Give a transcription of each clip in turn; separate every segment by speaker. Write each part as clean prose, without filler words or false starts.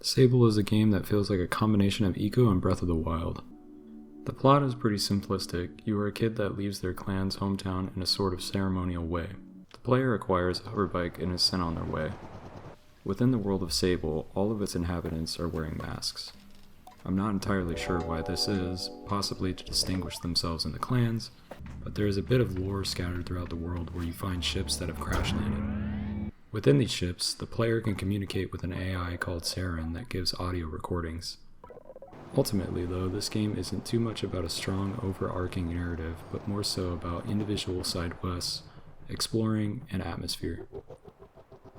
Speaker 1: Sable is a game that feels like a combination of Eco and Breath of the Wild. The plot is pretty simplistic. You are a kid that leaves their clan's hometown in a sort of ceremonial way. The player acquires a hoverbike and is sent on their way. Within the world of Sable, all of its inhabitants are wearing masks. I'm not entirely sure why this is, possibly to distinguish themselves in the clans, but there is a bit of lore scattered throughout the world where you find ships that have crash landed. Within these ships, the player can communicate with an AI called Saren that gives audio recordings. Ultimately though, this game isn't too much about a strong overarching narrative, but more so about individual side quests, exploring, and atmosphere.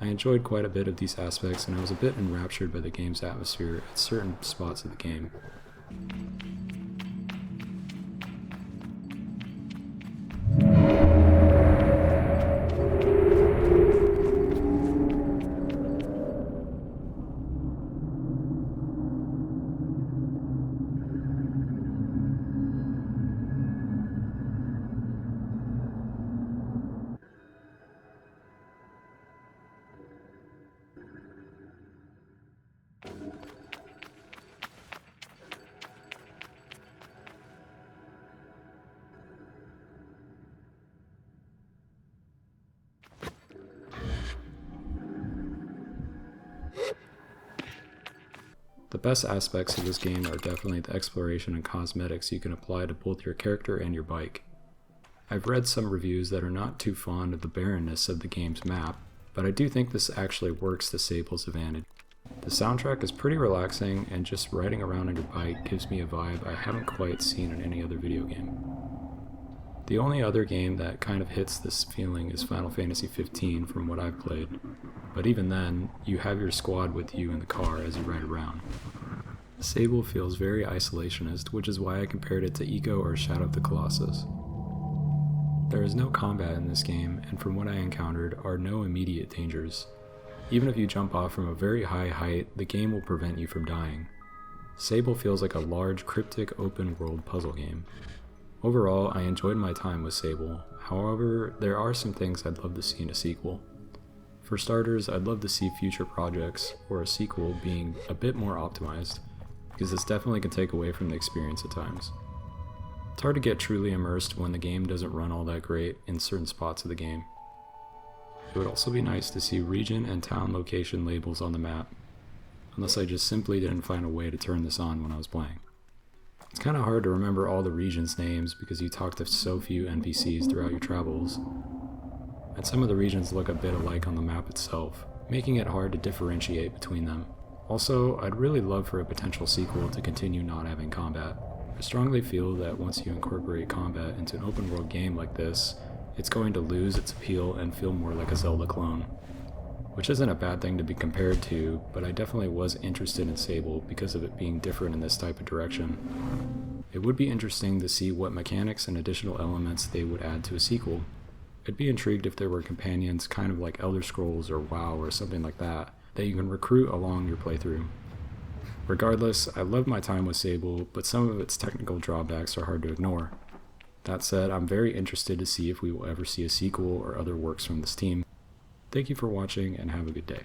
Speaker 1: I enjoyed quite a bit of these aspects, and I was a bit enraptured by the game's atmosphere at certain spots of the game. The best aspects of this game are definitely the exploration and cosmetics you can apply to both your character and your bike. I've read some reviews that are not too fond of the barrenness of the game's map, but I do think this actually works to Sable's advantage. The soundtrack is pretty relaxing, and just riding around on your bike gives me a vibe I haven't quite seen in any other video game. The only other game that kind of hits this feeling is Final Fantasy XV from what I've played, but even then, you have your squad with you in the car as you ride around. Sable feels very isolationist, which is why I compared it to Eco or Shadow of the Colossus. There is no combat in this game, and from what I encountered, are no immediate dangers. Even if you jump off from a very high height, the game will prevent you from dying. Sable feels like a large, cryptic, open-world puzzle game. Overall, I enjoyed my time with Sable. However, there are some things I'd love to see in a sequel. For starters, I'd love to see future projects or a sequel being a bit more optimized, because this definitely can take away from the experience at times. It's hard to get truly immersed when the game doesn't run all that great in certain spots of the game. It would also be nice to see region and town location labels on the map, unless I just simply didn't find a way to turn this on when I was playing. It's kind of hard to remember all the regions' names because you talk to so few NPCs throughout your travels, and some of the regions look a bit alike on the map itself, making it hard to differentiate between them. Also, I'd really love for a potential sequel to continue not having combat. I strongly feel that once you incorporate combat into an open world game like this, it's going to lose its appeal and feel more like a Zelda clone. Which isn't a bad thing to be compared to, but I definitely was interested in Sable because of it being different in this type of direction. It would be interesting to see what mechanics and additional elements they would add to a sequel. I'd be intrigued if there were companions kind of like Elder Scrolls or WoW or something like that you can recruit along your playthrough. Regardless, I loved my time with Sable, but some of its technical drawbacks are hard to ignore. That said, I'm very interested to see if we will ever see a sequel or other works from this team. Thank you for watching and have a good day.